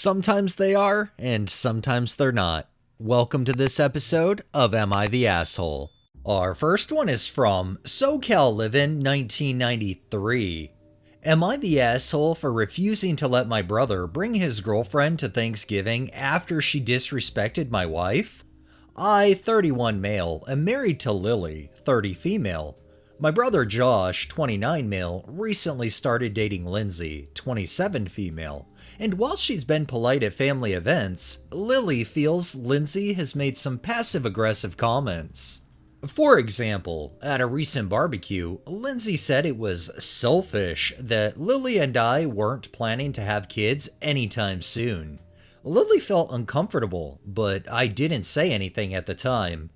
Sometimes they are, and sometimes they're not. Welcome to this episode of Am I the Asshole? Our first one is from SoCal Livin' 1993. Am I the asshole for refusing to let my brother bring his girlfriend to Thanksgiving after she disrespected my wife? I, 31 male, am married to Lily, 30 female. My brother Josh, 29 male, recently started dating Lindsay, 27 female, and while she's been polite at family events, Lily feels Lindsay has made some passive-aggressive comments. For example, at a recent barbecue, Lindsay said it was selfish that Lily and I weren't planning to have kids anytime soon. Lily felt uncomfortable, but I didn't say anything at the time.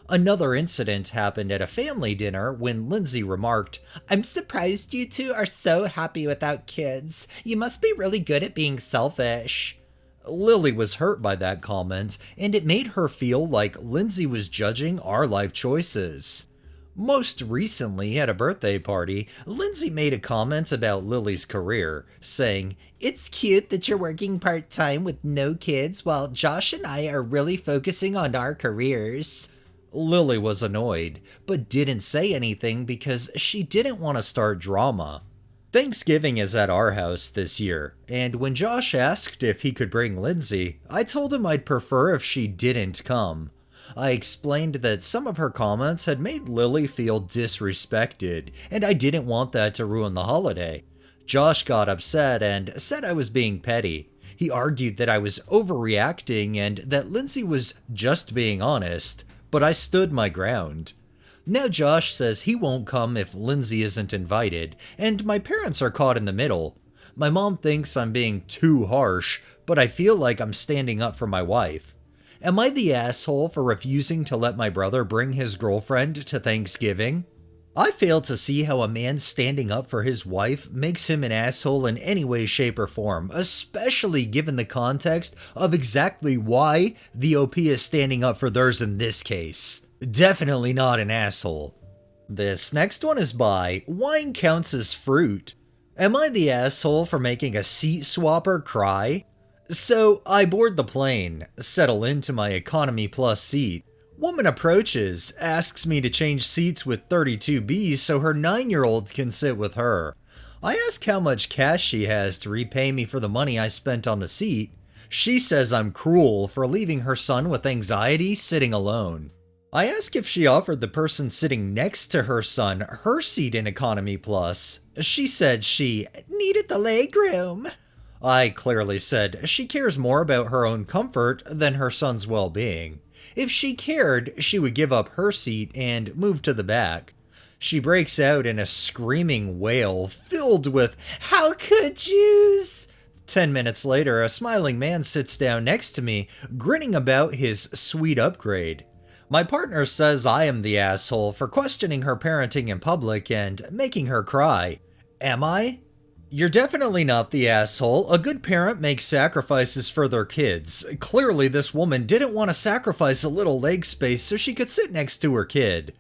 Another incident happened at a family dinner when Lindsay remarked, "I'm surprised you two are so happy without kids. You must be really good at being selfish." Lily was hurt by that comment, and it made her feel like Lindsay was judging our life choices. Most recently, at a birthday party, Lindsay made a comment about Lily's career, saying, "It's cute that you're working part-time with no kids while Josh and I are really focusing on our careers." Lily was annoyed, but didn't say anything because she didn't want to start drama. Thanksgiving is at our house this year, and when Josh asked if he could bring Lindsay, I told him I'd prefer if she didn't come. I explained that some of her comments had made Lily feel disrespected, and I didn't want that to ruin the holiday. Josh got upset and said I was being petty. He argued that I was overreacting and that Lindsay was just being honest, but I stood my ground. Now Josh says he won't come if Lindsay isn't invited, and my parents are caught in the middle. My mom thinks I'm being too harsh, but I feel like I'm standing up for my wife. Am I the asshole for refusing to let my brother bring his girlfriend to Thanksgiving? I fail to see how a man standing up for his wife makes him an asshole in any way, shape, or form, especially given the context of exactly why the OP is standing up for theirs in this case. Definitely not an asshole. This next one is by Wine Counts as Fruit. Am I the asshole for making a seat swapper cry? So, I board the plane, settle into my Economy Plus seat. Woman approaches, asks me to change seats with 32B so her 9-year-old can sit with her. I ask how much cash she has to repay me for the money I spent on the seat. She says I'm cruel for leaving her son with anxiety sitting alone. I ask if she offered the person sitting next to her son her seat in Economy Plus. She said she needed the legroom. I clearly said she cares more about her own comfort than her son's well-being. If she cared, she would give up her seat and move to the back. She breaks out in a screaming wail filled with, "How could yous?" 10 minutes later, a smiling man sits down next to me, grinning about his sweet upgrade. My partner says I am the asshole for questioning her parenting in public and making her cry. Am I? You're definitely not the asshole. A good parent makes sacrifices for their kids. Clearly, this woman didn't want to sacrifice a little leg space so she could sit next to her kid.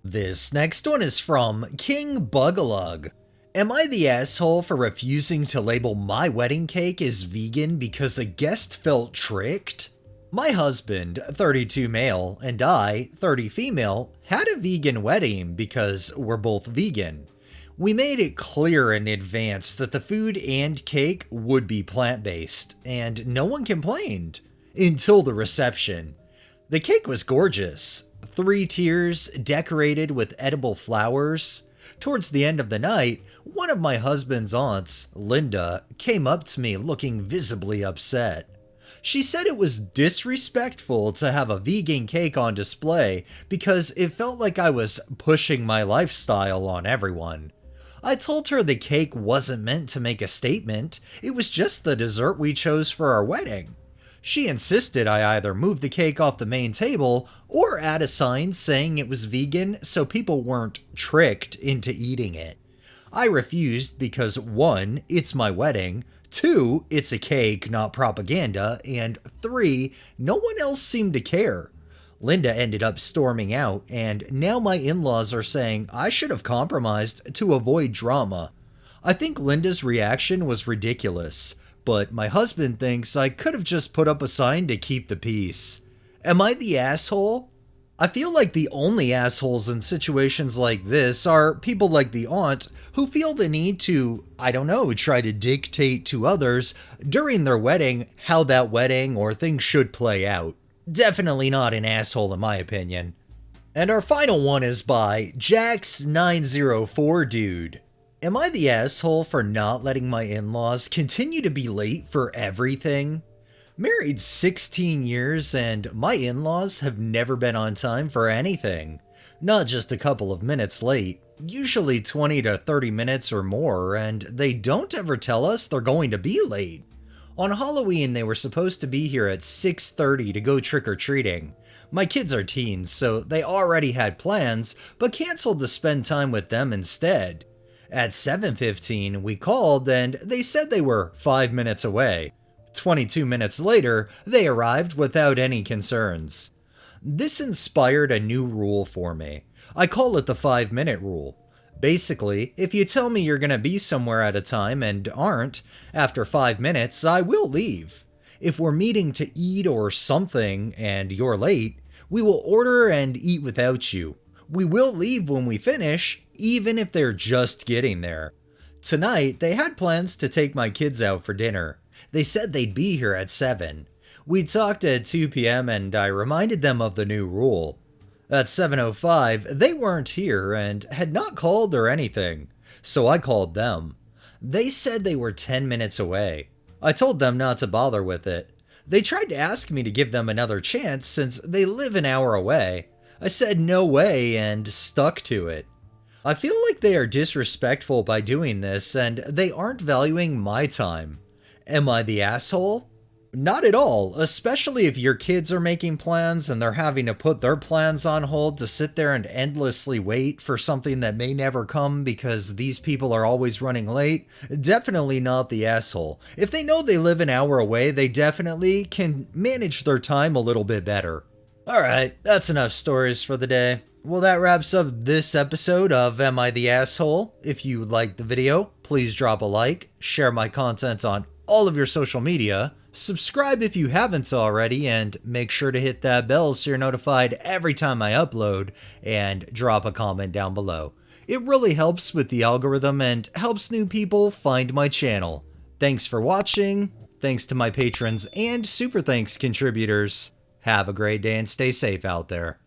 This next one is from King Bugalug. Am I the asshole for refusing to label my wedding cake as vegan because a guest felt tricked? My husband, 32 male, and I, 30 female, had a vegan wedding because we're both vegan. We made it clear in advance that the food and cake would be plant-based, and no one complained. Until the reception. The cake was gorgeous. 3 tiers decorated with edible flowers. Towards the end of the night, one of my husband's aunts, Linda, came up to me looking visibly upset. She said it was disrespectful to have a vegan cake on display because it felt like I was pushing my lifestyle on everyone. I told her the cake wasn't meant to make a statement, it was just the dessert we chose for our wedding. She insisted I either move the cake off the main table or add a sign saying it was vegan so people weren't tricked into eating it. I refused because 1, it's my wedding, 2, it's a cake, not propaganda, and 3, no one else seemed to care. Linda ended up storming out, and now my in-laws are saying I should have compromised to avoid drama. I think Linda's reaction was ridiculous. but my husband thinks I could have just put up a sign to keep the peace. Am I the asshole? I feel like the only assholes in situations like this are people like the aunt who feel the need to, I don't know, try to dictate to others during their wedding how that wedding or things should play out. Definitely not an asshole in my opinion. And our final one is by Jax904 Dude. Am I the asshole for not letting my in-laws continue to be late for everything? Married 16 years and my in-laws have never been on time for anything. Not just a couple of minutes late, usually 20 to 30 minutes or more, and they don't ever tell us they're going to be late. On Halloween, they were supposed to be here at 6:30 to go trick-or-treating. My kids are teens, so they already had plans, but canceled to spend time with them instead. At 7:15, we called and they said they were 5 minutes away. 22 minutes later, they arrived without any concerns. This inspired a new rule for me. I call it the 5-minute rule. Basically, if you tell me you're gonna be somewhere at a time and aren't, after 5 minutes, I will leave. If we're meeting to eat or something and you're late, we will order and eat without you. We will leave when we finish, even if they're just getting there. Tonight, they had plans to take my kids out for dinner. They said they'd be here at 7. We talked at 2 p.m. and I reminded them of the new rule. At 7:05, they weren't here and had not called or anything, so I called them. They said they were 10 minutes away. I told them not to bother with it. They tried to ask me to give them another chance since they live an hour away. I said no way and stuck to it. I feel like they are disrespectful by doing this and they aren't valuing my time. Am I the asshole? Not at all, especially if your kids are making plans and they're having to put their plans on hold to sit there and endlessly wait for something that may never come because these people are always running late. Definitely not the asshole. If they know they live an hour away, they definitely can manage their time a little bit better. Alright, that's enough stories for the day. Well, that wraps up this episode of Am I the Asshole? If you liked the video, please drop a like, share my content on all of your social media, subscribe if you haven't already, and make sure to hit that bell so you're notified every time I upload, and drop a comment down below. It really helps with the algorithm and helps new people find my channel. Thanks for watching, thanks to my patrons and super thanks contributors. Have a great day and stay safe out there.